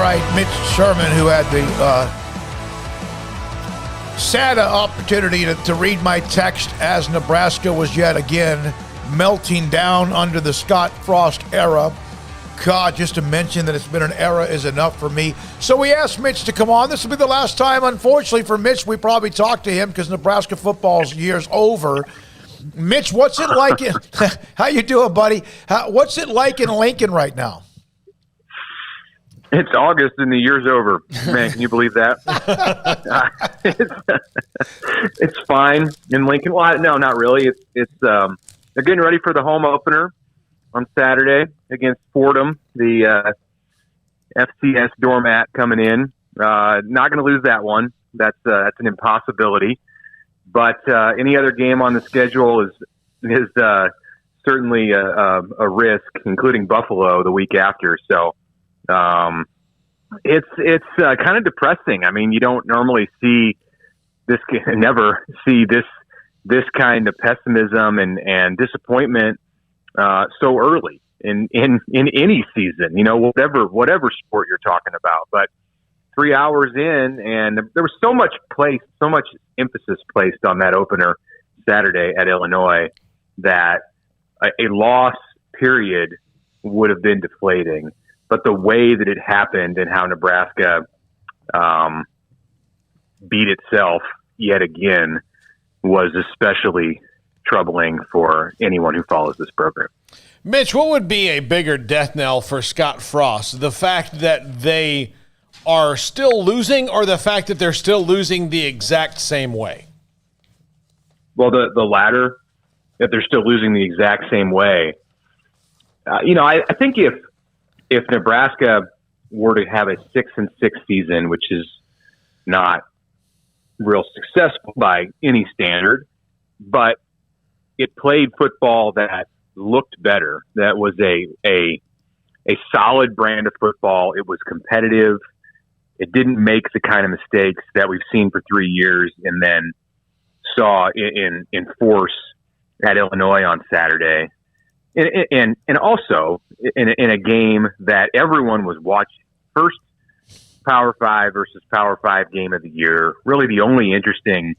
right, Mitch Sherman, who had the sad opportunity to read my text as Nebraska was yet again melting down under the Scott Frost era. God, just to mention that it's been an era is enough for me. So we asked Mitch to come on. This will be the last time, unfortunately, for Mitch. We probably talk to him because Nebraska football's year's over. Mitch, what's it like? How you doing, buddy? What's it like in Lincoln right now? It's August and the year's over. Man, can you believe that? It's fine in Lincoln. Well, no, not really. They're getting ready for the home opener on Saturday against Fordham, the FCS doormat coming in. Not going to lose that one. That's an impossibility. But any other game on the schedule is certainly a risk, including Buffalo the week after. So it's kind of depressing. I mean, you don't normally see this, never see this kind of pessimism and disappointment so early in any season, whatever sport you're talking about. But 3 hours in, and there was so much emphasis placed on that opener Saturday at Illinois that a loss period would have been deflating. But the way that it happened and how Nebraska beat itself yet again was especially troubling for anyone who follows this program. Mitch, what would be a bigger death knell for Scott Frost? The fact that they are still losing, or the fact that they're still losing the exact same way? Well, the latter, that they're still losing the exact same way. I think if Nebraska were to have a 6-6 season, which is not real successful by any standard, but it played football that looked better, that was a solid brand of football. It was competitive. It didn't make the kind of mistakes that we've seen for 3 years and then saw in force at Illinois on Saturday. And also in a game that everyone was watching. First Power 5 versus Power 5 game of the year. Really the only interesting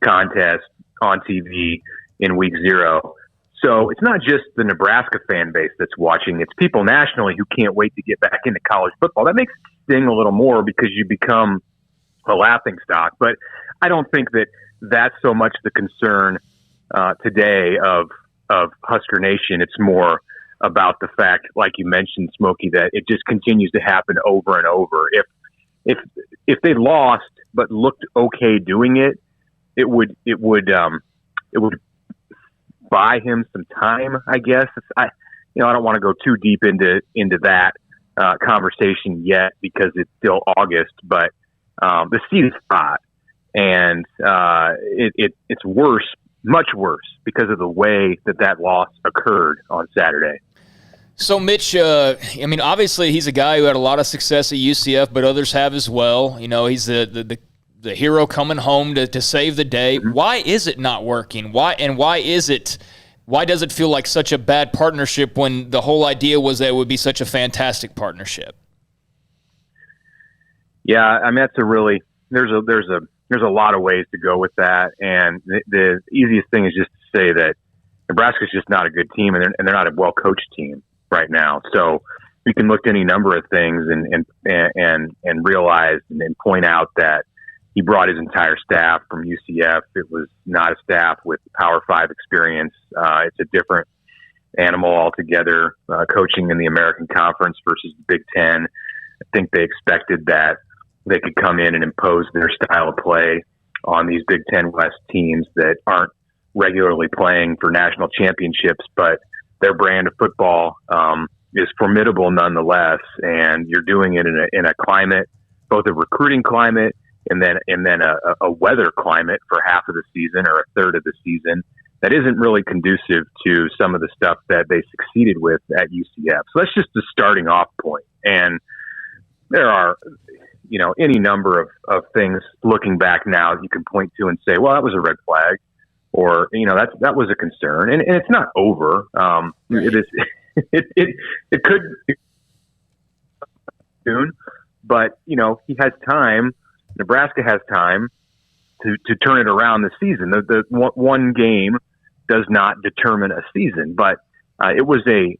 contest on TV in week 0. So it's not just the Nebraska fan base that's watching. It's people nationally who can't wait to get back into college football. That makes it sting a little more because you become a laughingstock. But I don't think that that's so much the concern today of Husker Nation. It's more about the fact, like you mentioned, Smokey, that it just continues to happen over and over. If they lost but looked okay doing it, it would buy him some time, I guess. I don't want to go too deep into that conversation yet because it's still August, but the seed is hot, and it's worse, much worse, because of the way that loss occurred on Saturday. So, Mitch, obviously he's a guy who had a lot of success at UCF, but others have as well. He's the hero coming home to save the day. Mm-hmm. Why is it not working? Why does it feel like such a bad partnership when the whole idea was that it would be such a fantastic partnership? Yeah, that's there's a lot of ways to go with that, and the easiest thing is just to say that Nebraska's just not a good team, and they're not a well coached team right now. So you can look at any number of things and realize and point out that he brought his entire staff from UCF. It was not a staff with Power 5 experience. It's a different animal altogether, coaching in the American Conference versus the Big Ten. I think they expected that they could come in and impose their style of play on these Big Ten West teams that aren't regularly playing for national championships, but their brand of football is formidable nonetheless. And you're doing it in a climate, both a recruiting climate and then a weather climate for half of the season or a third of the season that isn't really conducive to some of the stuff that they succeeded with at UCF. So that's just the starting off point. And there are, any number of things looking back now that you can point to and say, well, that was a red flag, or, that was a concern. And it's not over. It is, it could soon, but he has time. Nebraska has time to turn it around this season. The one game does not determine a season, but it was a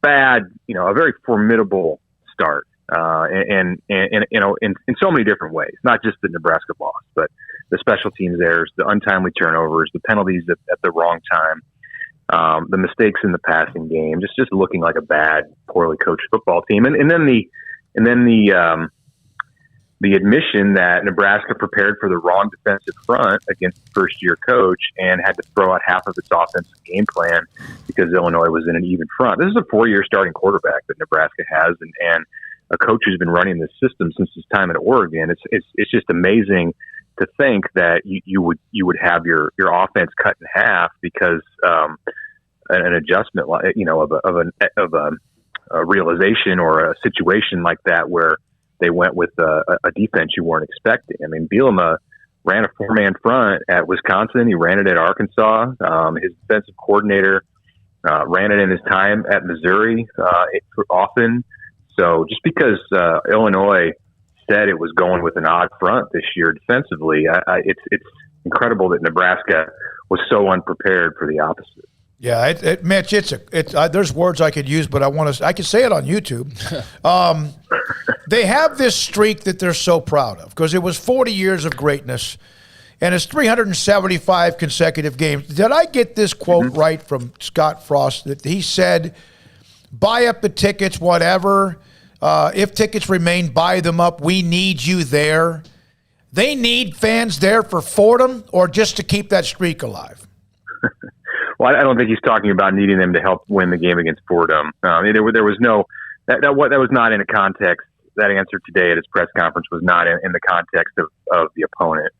bad, a very formidable start, and in so many different ways. Not just the Nebraska loss, but the special teams errors, the untimely turnovers, the penalties at the wrong time, the mistakes in the passing game, just looking like a bad, poorly coached football team, and then the admission that Nebraska prepared for the wrong defensive front against the first-year coach and had to throw out half of its offensive game plan because Illinois was in an even front. This is a 4-year starting quarterback that Nebraska has, and a coach who's been running this system since his time at Oregon. It's just amazing to think that you would have your offense cut in half because an adjustment, of a realization or a situation like that where they went with a defense you weren't expecting. I mean, Bielema ran a 4-man front at Wisconsin. He ran it at Arkansas. His defensive coordinator ran it in his time at Missouri often. So just because Illinois said it was going with an odd front this year defensively, it's incredible that Nebraska was so unprepared for the opposite. Yeah, Mitch, there's words I could use, but I can say it on YouTube. They have this streak that they're so proud of because it was 40 years of greatness, and it's 375 consecutive games. Did I get this quote right from Scott Frost that he said, "Buy up the tickets, whatever. If tickets remain, buy them up. We need you there." They need fans there for Fordham or just to keep that streak alive. Well, I don't think he's talking about needing them to help win the game against Fordham. There was no that was not in a context. That answer today at his press conference was not in the context of the opponent.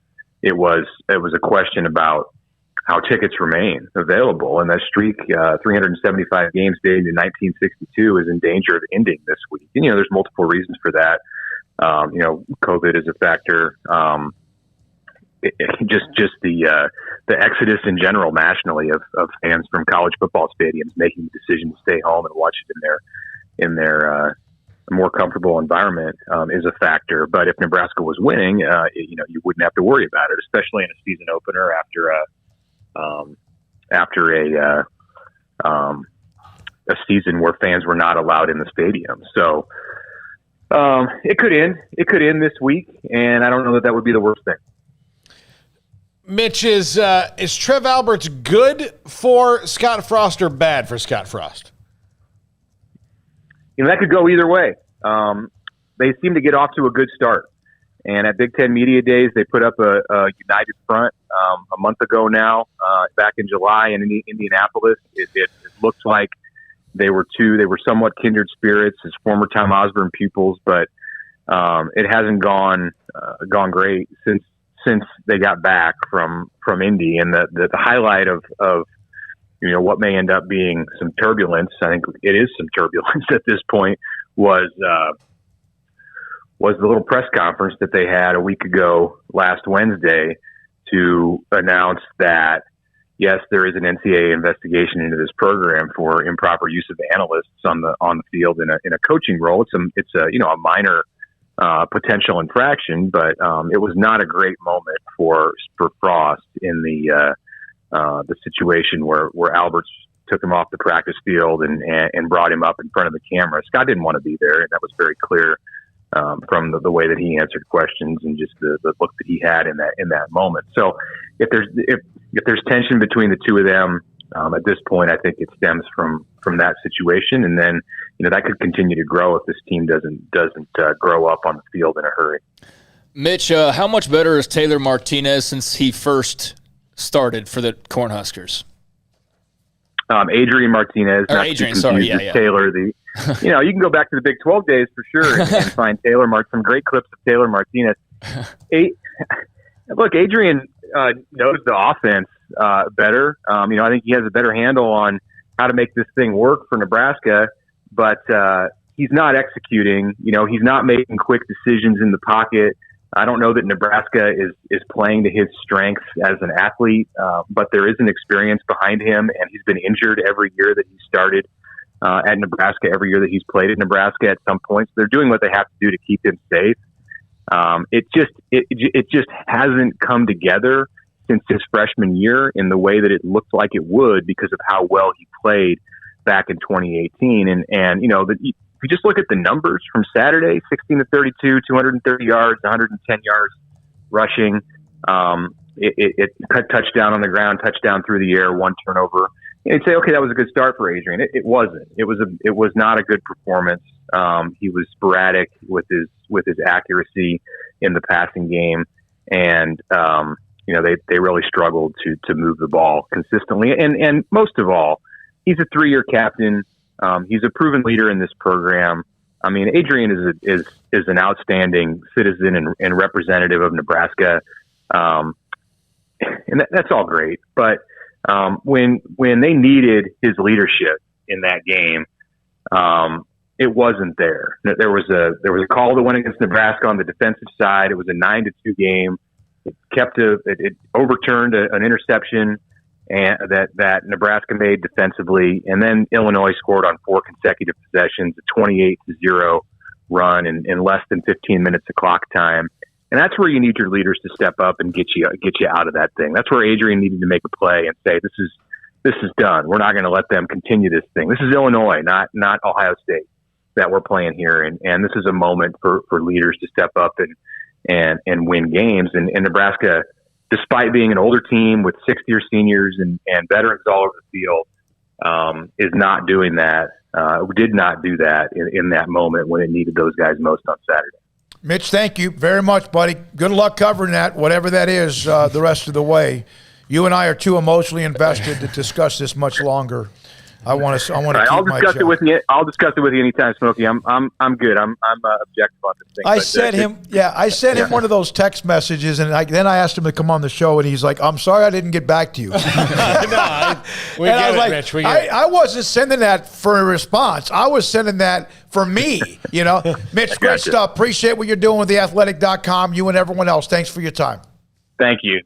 It was a question about how tickets remain available, and that streak, 375 games dating to 1962, is in danger of ending this week. And there's multiple reasons for that. COVID is a factor. Just the exodus in general nationally of fans from college football stadiums making the decision to stay home and watch it in their more comfortable environment is a factor. But if Nebraska was winning, you wouldn't have to worry about it, especially in a season opener after a season where fans were not allowed in the stadium. So it could end this week, and I don't know that would be the worst thing. Mitch, is Trev Alberts good for Scott Frost or bad for Scott Frost? That could go either way. They seem to get off to a good start. And at Big Ten Media Days, they put up a united front a month ago now, back in July in Indianapolis. It looked like they were somewhat kindred spirits as former Tom Osborne pupils, but it hasn't gone great since they got back from Indy. And the highlight of what may end up being some turbulence, I think it is some turbulence at this point, was the little press conference that they had a week ago last Wednesday to announce that, yes, there is an NCAA investigation into this program for improper use of analysts on the field in a coaching role. It's a minor potential infraction, but it was not a great moment for Frost in the situation where Alberts took him off the practice field and brought him up in front of the camera. Scott didn't want to be there, and that was very clear from the way that he answered questions and just the look that he had in that moment. So if there's tension between the two of them at this point, I think it stems from that situation, and then that could continue to grow if this team doesn't grow up on the field in a hurry. Mitch, how much better is Taylor Martinez since he first started for the Cornhuskers? Adrian Martinez. Adrian, sorry, yeah. Taylor. You can go back to the Big 12 days for sure and find some great clips of Taylor Martinez. Look, Adrian knows the offense better. I think he has a better handle on how to make this thing work for Nebraska, but he's not executing. He's not making quick decisions in the pocket. I don't know that Nebraska is playing to his strengths as an athlete, but there is an experience behind him, and he's been injured every year that he started at Nebraska every year that he's played at Nebraska at some points. They're doing what they have to do to keep him safe. It just hasn't come together since his freshman year in the way that it looked like it would because of how well he played back in 2018. And you know, if you just look at the numbers from Saturday, 16 to 32, 230 yards, 110 yards rushing. It cut touchdown on the ground, touchdown through the air, 1 turnover. And you'd say, okay, that was a good start for Adrian. It wasn't. It was not a good performance. He was sporadic with his accuracy in the passing game, and you know, they really struggled to move the ball consistently. And most of all, he's a 3-year captain. He's a proven leader in this program. I mean, Adrian is an outstanding citizen and representative of Nebraska. And that's all great. But when they needed his leadership in that game, it wasn't there. There was a call that went against Nebraska on the defensive side. It was a 9-2 game. It overturned an interception and that Nebraska made defensively, and then Illinois scored on 4 consecutive possessions, a 28-0 run in less than 15 minutes of clock time. And that's where you need your leaders to step up and get you out of that thing. That's where Adrian needed to make a play and say, this is done. We're not going to let them continue this thing. This is Illinois, not Ohio State that we're playing here. And this is a moment for leaders to step up and win games. And Nebraska, despite being an older team with 6th-year seniors and veterans all over the field, is not doing that. Did not do that in that moment when it needed those guys most on Saturday. Mitch, thank you very much, buddy. Good luck covering that, whatever that is, the rest of the way. You and I are too emotionally invested to discuss this much longer. I want to. I'll discuss it with you. I'll discuss it with you anytime, Smokey. I'm good. I'm objective on this thing. I sent him one of those text messages, and then I asked him to come on the show, and he's like, "I'm sorry, I didn't get back to you." We get it, Mitch. I wasn't sending that for a response. I was sending that for me. You know, Mitch, great stuff. Appreciate what you're doing with theathletic.com. You and everyone else. Thanks for your time. Thank you.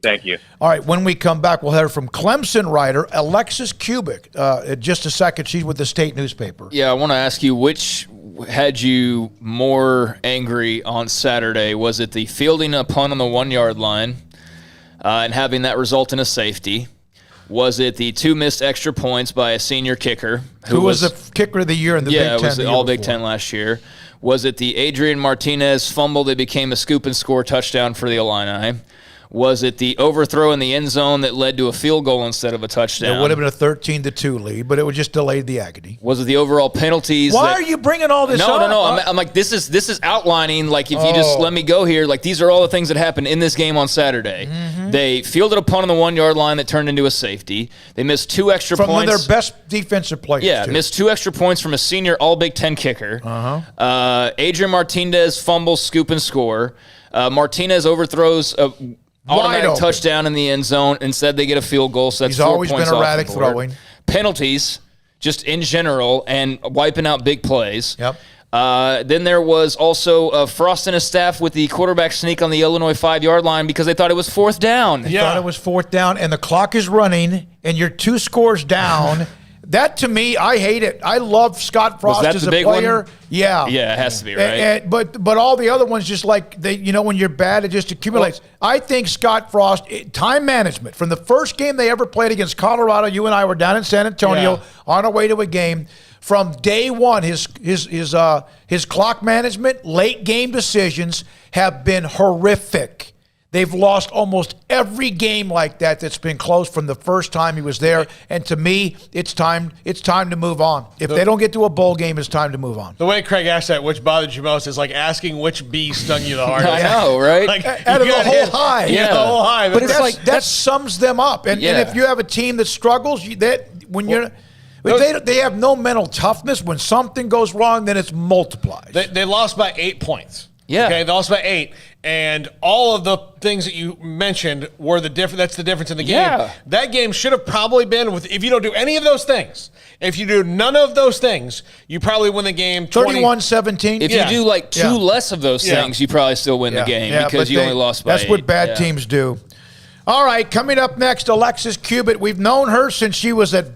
All right, when we come back, we'll hear from Clemson writer Alexis Kubik. In just a second, she's with the state newspaper. Yeah, I want to ask you, which had you more angry on Saturday? Was it the fielding a punt on the 1-yard line and having that result in a safety? Was it the 2 missed extra points by a senior kicker? Who was the kicker of the year in the Big Ten? Yeah, it was the All Big Ten last year. Was it the Adrian Martinez fumble that became a scoop and score touchdown for the Illini? Was it the overthrow in the end zone that led to a field goal instead of a touchdown? It would have been a 13-2 lead, but it would just delayed the agony. Was it the overall penalties? Why are you bringing all this up? No. I'm like, this is outlining, like, if you just let me go here, like, these are all the things that happened in this game on Saturday. Mm-hmm. They fielded a punt on the 1-yard line that turned into a safety. They missed 2 extra points. From one of their best defensive players, Yeah, missed 2 extra points from a senior All-Big Ten kicker. Adrian Martinez fumbles, scoop, and score. Martinez overthrows a automatic touchdown in the end zone. Instead, they get a field goal, so that's 4 points off. He's always been erratic throwing. Penalties, just in general, and wiping out big plays. Yep. Then there was also Frost and his staff with the quarterback sneak on the Illinois 5-yard line because they thought it was 4th down. They thought it was 4th down, and the clock is running, and you're 2 scores down. That, to me, I hate it. I love Scott Frost as a player. One? Yeah. Yeah, it has to be, right? But all the other ones, just like, when you're bad, it just accumulates. Well, I think Scott Frost, time management, from the first game they ever played against Colorado, you and I were down in San Antonio on our way to a game. From day one, his clock management, late game decisions have been horrific. They've lost almost every game like that that's been close from the first time he was there. And to me, it's time to move on. If they don't get to a bowl game, it's time to move on. The way Craig asked that, which bothered you most, is like asking which bee stung you the hardest. I know, right? Like, out of the whole hive. Yeah, the whole hive. But it's like that sums them up. And if you have a team that struggles, they have no mental toughness. When something goes wrong, then it's multiplied. They lost by 8 points. Yeah. Okay, they lost by 8. And all of the things that you mentioned were the difference. That's the difference in the game. Yeah. That game should have probably been if you don't do any of those things. If you do none of those things, you probably win the game 31-17. If you do like 2 less of those things, you probably still win the game because you only lost by 8. That's what bad teams do. All right, coming up next, Alexis Kubik. We've known her since she was at